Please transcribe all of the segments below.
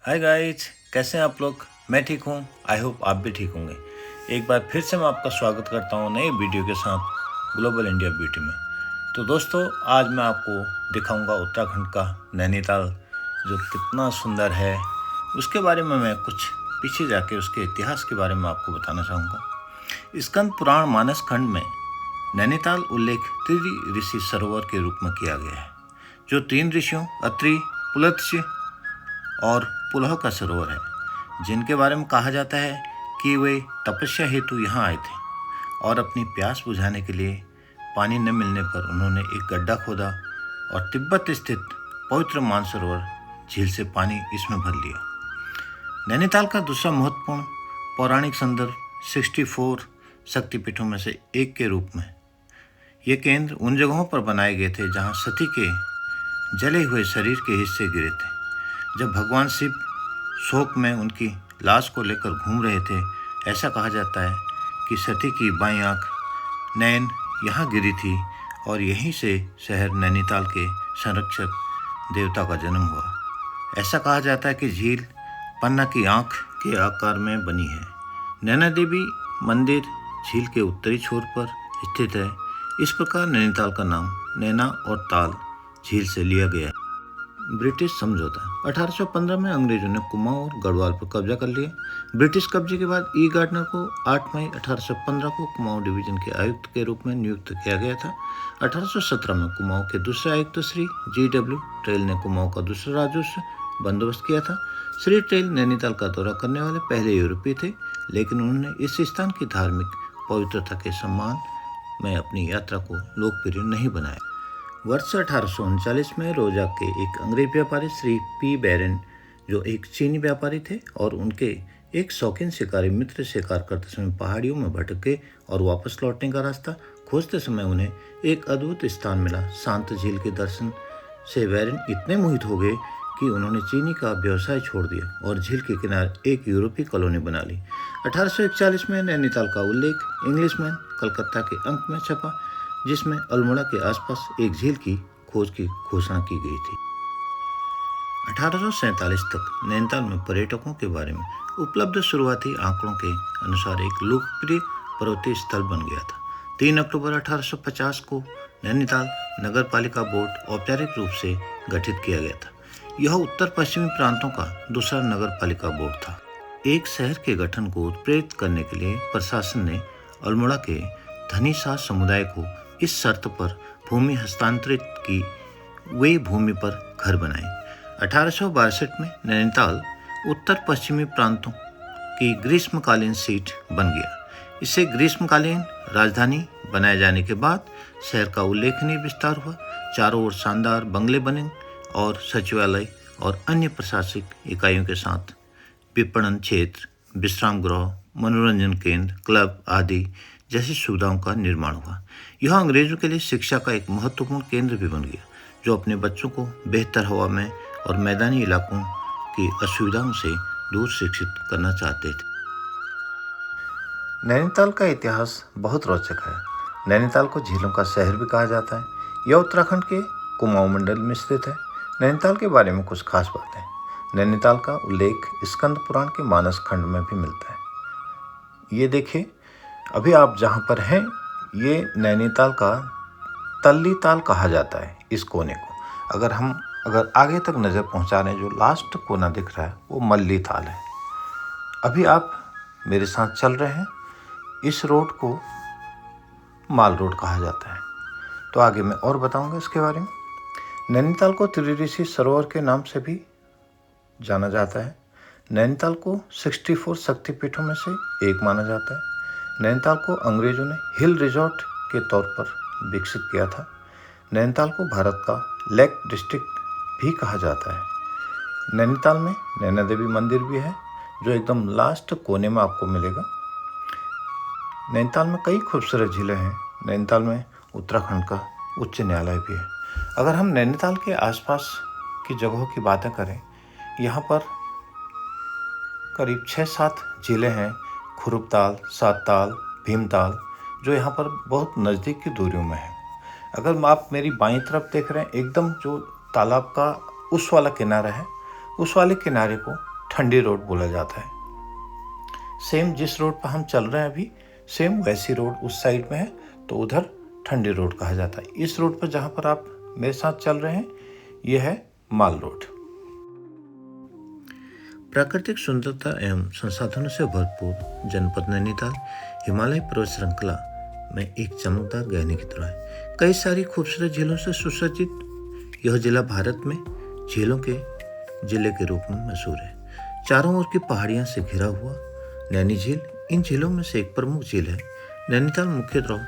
Hi guys, कैसे हैं आप लोग। मैं ठीक हूँ। आई होप आप भी ठीक होंगे। एक बार फिर से मैं आपका स्वागत करता हूँ नए वीडियो के साथ ग्लोबल इंडिया ब्यूटी में। तो दोस्तों, आज मैं आपको दिखाऊंगा उत्तराखंड का नैनीताल, जो कितना सुंदर है। उसके बारे में मैं कुछ पीछे जाके उसके इतिहास के बारे में आपको बताना चाहूँगा। स्कंद पुराण मानस खंड में नैनीताल उल्लेख त्रि ऋषि सरोवर के रूप में किया गया है, जो 3 ऋषियों अत्रि, पुलत्स्य और पुलह का सरोवर है, जिनके बारे में कहा जाता है कि वे तपस्या हेतु यहाँ आए थे और अपनी प्यास बुझाने के लिए पानी न मिलने पर उन्होंने एक गड्ढा खोदा और तिब्बत स्थित पवित्र मानसरोवर झील से पानी इसमें भर लिया। नैनीताल का दूसरा महत्वपूर्ण पौराणिक संदर्भ 64 शक्तिपीठों में से एक के रूप में ये केंद्र उन जगहों पर बनाए गए थे जहाँ सती के जले हुए शरीर के हिस्से गिरे थे। जब भगवान शिव शोक में उनकी लाश को लेकर घूम रहे थे, ऐसा कहा जाता है कि सती की बाईं आंख नैन यहाँ गिरी थी और यहीं से शहर नैनीताल के संरक्षक देवता का जन्म हुआ। ऐसा कहा जाता है कि झील पन्ना की आंख के आकार में बनी है। नैना देवी मंदिर झील के उत्तरी छोर पर स्थित है। इस प्रकार नैनीताल का नाम नैना और ताल झील से लिया गया है। ब्रिटिश समझौता 1815 में अंग्रेजों ने कुमाऊं और गढ़वाल पर कब्जा कर लिया। ब्रिटिश कब्जे के बाद ई गार्डनर को 8 मई 1815 को कुमाऊं डिवीजन के आयुक्त के रूप में नियुक्त किया गया था। 1817 में कुमाऊं के दूसरे आयुक्त श्री GW ट्रेल ने कुमाऊं का दूसरा राजस्व बंदोबस्त किया था। श्री ट्रेल नैनीताल का दौरा करने वाले पहले यूरोपीय थे, लेकिन उन्होंने इस स्थान की धार्मिक पवित्रता के सम्मान में अपनी यात्रा को लोकप्रिय नहीं बनाया। वर्ष 1839 में रोजा के एक अंग्रेज व्यापारी श्री P बैरन, जो एक चीनी व्यापारी थे, और उनके एक शौकीन शिकारी मित्र शिकार करते समय पहाड़ियों में भटके और वापस लौटने का रास्ता खोजते समय उन्हें एक अद्भुत स्थान मिला। शांत झील के दर्शन से बैरन इतने मोहित हो गए कि उन्होंने चीनी का व्यवसाय छोड़ दिया और झील के किनारे एक यूरोपीय कॉलोनी बना ली। 1841 में नैनीताल का उल्लेख इंग्लिशमैन कलकत्ता के अंक में छपा, जिसमें अल्मोड़ा के आसपास एक झील की खोज की घोषणा की गई थी। 1847 तक नैनीताल में पर्यटकों के बारे में उपलब्ध शुरुआती आंकड़ों के अनुसार एक लोकप्रिय पर्वतीय स्थल बन गया था। 3 अक्टूबर 1850 को नैनीताल नगर पालिका बोर्ड औपचारिक रूप से गठित किया गया था। यह उत्तर पश्चिमी प्रांतों का दूसरा नगर पालिका बोर्ड था। एक शहर के गठन को उत्प्रेरित करने के लिए प्रशासन ने अल्मोड़ा के धनी शाह समुदाय को इस शर्त पर भूमि हस्तांतरित की वे भूमि पर घर बनाए। 1862 में नैनीताल उत्तर पश्चिमी प्रांतों की ग्रीष्मकालीन सीट बन गया। इसे ग्रीष्मकालीन राजधानी बनाए जाने के बाद शहर का उल्लेखनीय विस्तार हुआ। चारों ओर शानदार बंगले बने और सचिवालय और अन्य प्रशासनिक इकाइयों के साथ विपणन क्षेत्र, विश्राम गृह, मनोरंजन केंद्र, क्लब आदि जैसी सुविधाओं का निर्माण हुआ। यह अंग्रेजों के लिए शिक्षा का एक महत्वपूर्ण केंद्र भी बन गया, जो अपने बच्चों को बेहतर हवा में और मैदानी इलाकों की असुविधाओं से दूर शिक्षित करना चाहते थे। नैनीताल का इतिहास बहुत रोचक है। नैनीताल को झीलों का शहर भी कहा जाता है। यह उत्तराखंड के कुमाऊं मंडल में स्थित है। नैनीताल के बारे में कुछ खास बातें। नैनीताल का उल्लेख स्कंद पुराण के मानस खंड में भी मिलता है। ये देखिए, अभी आप जहाँ पर हैं, ये नैनीताल का तल्ली ताल कहा जाता है इस कोने को। अगर आगे तक नज़र पहुँचा रहे हैं, जो लास्ट कोना दिख रहा है वो मल्ली ताल है। अभी आप मेरे साथ चल रहे हैं, इस रोड को माल रोड कहा जाता है। तो आगे मैं और बताऊंगा इसके बारे में। नैनीताल को त्रि ऋषि सरोवर के नाम से भी जाना जाता है। नैनीताल को 64 शक्तिपीठों में से एक माना जाता है। नैनीताल को अंग्रेजों ने हिल रिजॉर्ट के तौर पर विकसित किया था। नैनीताल को भारत का लेक डिस्ट्रिक्ट भी कहा जाता है। नैनीताल में नैना देवी मंदिर भी है, जो एकदम लास्ट कोने में आपको मिलेगा। नैनीताल में कई खूबसूरत झीलें हैं। नैनीताल में उत्तराखंड का उच्च न्यायालय भी है। अगर हम नैनीताल के आसपास की जगहों की बातें करें, यहाँ पर करीब 6-7 झीलें हैं। खुरुपताल, सातताल, भीमताल, जो यहाँ पर बहुत नज़दीक की दूरियों में है। अगर आप मेरी बाईं तरफ देख रहे हैं, एकदम जो तालाब का उस वाला किनारा है, उस वाले किनारे को ठंडी रोड बोला जाता है। सेम जिस रोड पर हम चल रहे हैं अभी, सेम वैसी रोड उस साइड में है, तो उधर ठंडी रोड कहा जाता है। इस रोड पर जहाँ पर आप मेरे साथ चल रहे हैं, ये है माल रोड। प्राकृतिक सुंदरता एवं संसाधनों से भरपूर जनपद नैनीताल हिमालय पर्वत श्रृंखला में एक चमकदार गहने की तरह है। कई सारी खूबसूरत झीलों से सुसज्जित यह जिला भारत में झीलों के जिले के रूप में मशहूर है। चारों ओर की पहाड़ियां से घिरा हुआ नैनी झील इन झीलों में से एक प्रमुख झील है। नैनीताल मुख्यतः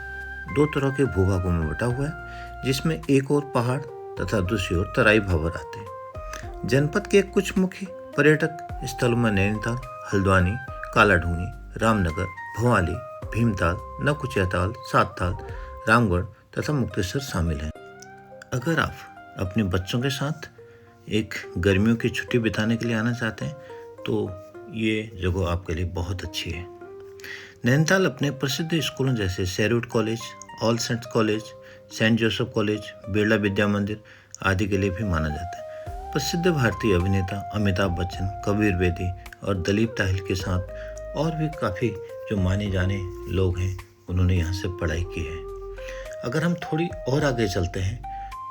दो तरह के भूभागों में बटा हुआ है, जिसमें एक ओर पहाड़ तथा दूसरी ओर तराई भंवर आते हैं। जनपद के कुछ मुख्य पर्यटक स्थलों में नैनीताल, हल्द्वानी, कालाढूंगी, रामनगर, भवाली, भीमताल, नवकुचियाताल, सातताल, रामगढ़ तथा मुक्तेश्वर शामिल हैं। अगर आप अपने बच्चों के साथ एक गर्मियों की छुट्टी बिताने के लिए आना चाहते हैं तो ये जगह आपके लिए बहुत अच्छी है। नैनीताल अपने प्रसिद्ध स्कूलों जैसे Sherwood College, All Saints College, Saint Joseph College, Birla Vidya Mandir आदि के लिए भी माना जाता है। प्रसिद्ध भारतीय अभिनेता अमिताभ बच्चन, कबीर बेदी और दलीप ताहिल के साथ और भी काफ़ी जो माने जाने लोग हैं, उन्होंने यहाँ से पढ़ाई की है। अगर हम थोड़ी और आगे चलते हैं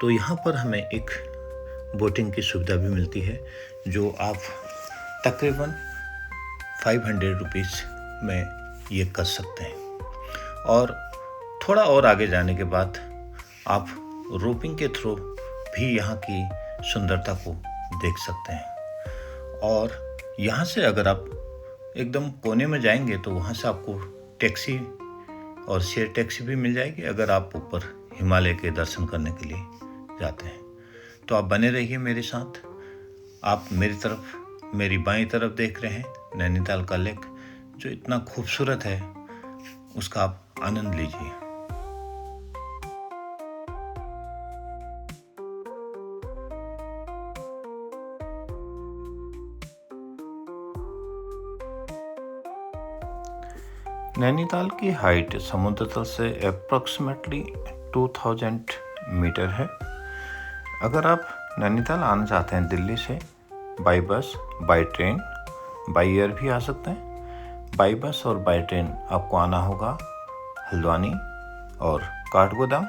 तो यहाँ पर हमें एक बोटिंग की सुविधा भी मिलती है, जो आप तकरीबन 500 रुपीज़ में ये कर सकते हैं। और थोड़ा और आगे जाने के बाद आप रोपिंग के थ्रू भी यहाँ की सुंदरता को देख सकते हैं। और यहाँ से अगर आप एकदम कोने में जाएंगे तो वहाँ से आपको टैक्सी और शेयर टैक्सी भी मिल जाएगी, अगर आप ऊपर हिमालय के दर्शन करने के लिए जाते हैं। तो आप बने रहिए मेरे साथ। आप मेरी तरफ, मेरी बाईं तरफ देख रहे हैं नैनीताल का लेक, जो इतना खूबसूरत है, उसका आप आनंद लीजिए। नैनीताल की हाइट समुद्र तल से अप्रॉक्सीमेटली 2000 मीटर है। अगर आप नैनीताल आना चाहते हैं दिल्ली से, by bus, by train, by air भी आ सकते हैं। बाई बस और बाई ट्रेन आपको आना होगा हल्द्वानी और काठगोदाम,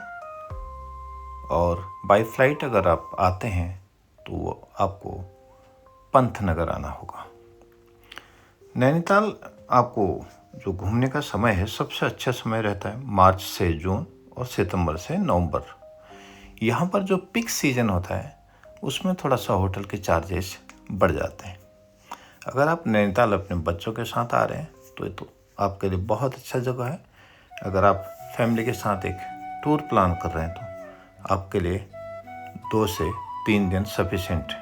और बाई फ्लाइट अगर आप आते हैं तो आपको पंतनगर आना होगा। नैनीताल आपको जो घूमने का समय है, सबसे अच्छा समय रहता है मार्च से जून और सितंबर से नवंबर। यहाँ पर जो पीक सीजन होता है उसमें थोड़ा सा होटल के चार्जेस बढ़ जाते हैं। अगर आप नैनीताल अपने बच्चों के साथ आ रहे हैं तो आपके लिए बहुत अच्छा जगह है। अगर आप फैमिली के साथ एक टूर प्लान कर रहे हैं तो आपके लिए 2 से 3 दिन सफिशिएंट है।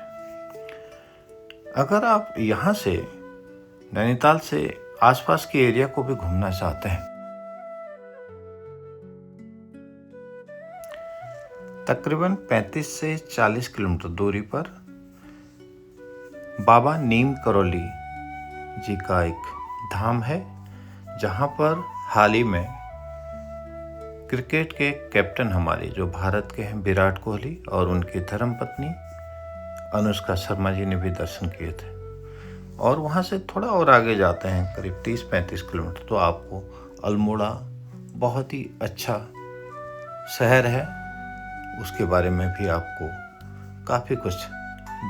अगर आप यहाँ से नैनीताल से आसपास के एरिया को भी घूमना चाहते हैं, तकरीबन 35 से 40 किलोमीटर दूरी पर बाबा नीम करौली जी का एक धाम है, जहां पर हाल ही में क्रिकेट के कैप्टन हमारे जो भारत के हैं विराट कोहली और उनकी धर्मपत्नी अनुष्का शर्मा जी ने भी दर्शन किए थे। और वहाँ से थोड़ा और आगे जाते हैं करीब 30-35 किलोमीटर तो आपको अल्मोड़ा, बहुत ही अच्छा शहर है, उसके बारे में भी आपको काफ़ी कुछ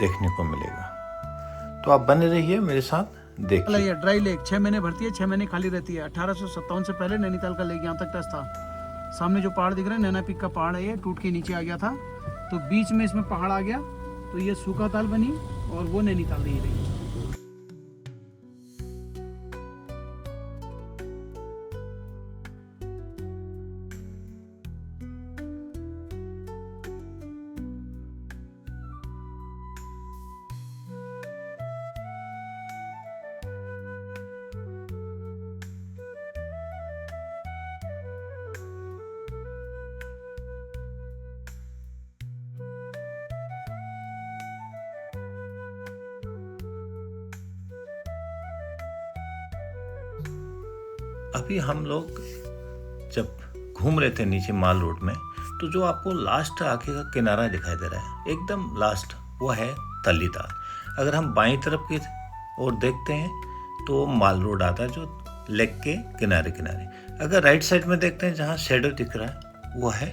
देखने को मिलेगा। तो आप बने रहिए मेरे साथ, देखिए। ड्राई लेक 6 महीने भरती है, 6 महीने खाली रहती है। 1857 से पहले नैनीताल का लेक यहाँ तक टच था। सामने जो पहाड़ दिख रहा है, नैना पीक का पहाड़ है, ये टूट के नीचे आ गया था, तो बीच में इसमें पहाड़ आ गया, तो ये सूखा ताल बनी और वो नैनीताल रही। अभी हम लोग जब घूम रहे थे नीचे माल रोड में, तो जो आपको लास्ट आगे का किनारा दिखाई दे रहा है, एकदम लास्ट, वो है तल्ली ताल। अगर हम बाईं तरफ की और देखते हैं तो माल रोड आता है जो लेक के किनारे किनारे। अगर राइट साइड में देखते हैं जहाँ शेडो दिख रहा है वो है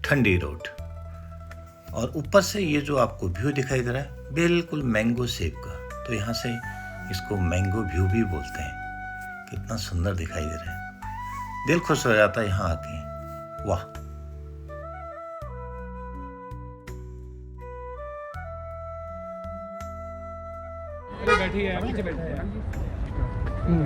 ठंडी रोड। और ऊपर से ये जो आपको व्यू दिखाई दे रहा है बिल्कुल मैंगो शेप का, तो यहाँ से इसको मैंगो व्यू भी बोलते हैं। कितना सुंदर दिखाई दे रहा है, दिल खुश हो जाता है यहाँ आके। वाह।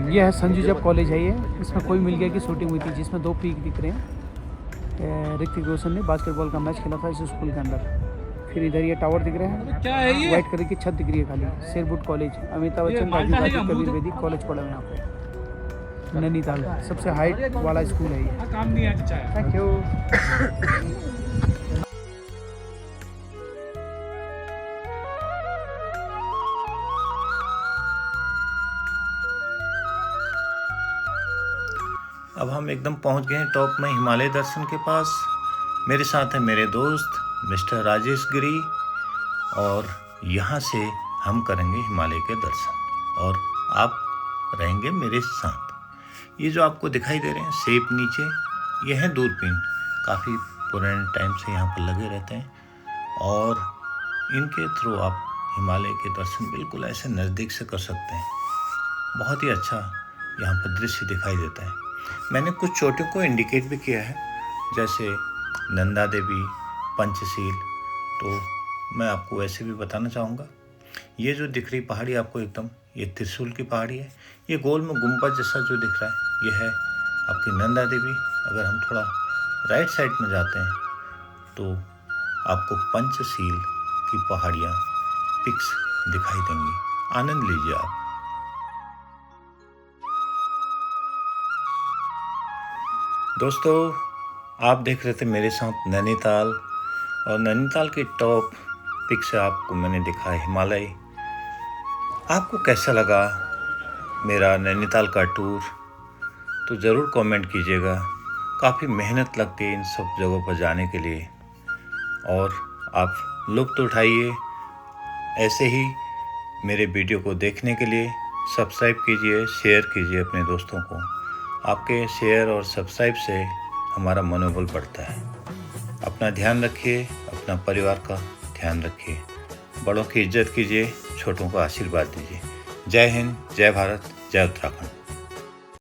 ये है संजू जब कॉलेज है, ये इसमें कोई मिल गया की शूटिंग हुई थी जिसमें 2 पीक दिख रहे हैं। ऋतिक रोशन ने बास्केटबॉल का मैच खेला था इस स्कूल के अंदर। फिर इधर ये टावर दिख रहे हैं, क्या है ये? व्हाइट कलर की छत दिख रही है खाली। शेरवुड कॉलेज, अमिताभ बच्चन का कबीर वैदिक कॉलेज पढ़ा है यहाँ पे नैनीताल। सबसे हाइट वाला स्कूल है ये। काम नहीं अच्छा है। Thank you. अब हम एकदम पहुंच गए हैं टॉप में हिमालय दर्शन के पास। मेरे साथ है मेरे दोस्त मिस्टर राजेश गिरी, और यहाँ से हम करेंगे हिमालय के दर्शन और आप रहेंगे मेरे साथ। ये जो आपको दिखाई दे रहे हैं सेब नीचे, ये है दूरबीन। काफ़ी पुराने टाइम से यहाँ पर लगे रहते हैं और इनके थ्रू आप हिमालय के दर्शन बिल्कुल ऐसे नज़दीक से कर सकते हैं। बहुत ही अच्छा यहाँ पर दृश्य दिखाई देता है। मैंने कुछ चोटियों को इंडिकेट भी किया है, जैसे नंदा देवी, पंचशील। तो मैं आपको वैसे भी बताना चाहूँगा, ये जो दिख रही पहाड़ी आपको एकदम, ये त्रिशूल की पहाड़ी है। ये गोल में गुंबद जैसा जो दिख रहा है ये है आपकी नंदा देवी। अगर हम थोड़ा राइट साइड में जाते हैं तो आपको पंचशील की पहाड़ियाँ पिक्स दिखाई देंगी। आनंद लीजिए आप। दोस्तों, आप देख रहे थे मेरे साथ नैनीताल, और नैनीताल की टॉप पिक से आपको मैंने दिखाया हिमालय। आपको कैसा लगा मेरा नैनीताल का टूर? तो ज़रूर कमेंट कीजिएगा। काफ़ी मेहनत लगती है इन सब जगहों पर जाने के लिए, और आप लुत्फ़ उठाइए। ऐसे ही मेरे वीडियो को देखने के लिए सब्सक्राइब कीजिए, शेयर कीजिए अपने दोस्तों को। आपके शेयर और सब्सक्राइब से हमारा मनोबल बढ़ता है। अपना ध्यान रखिए, अपना परिवार का ध्यान रखिए, बड़ों की इज्जत कीजिए, छोटों को आशीर्वाद दीजिए। जय हिंद, जय भारत, जय उत्तराखंड।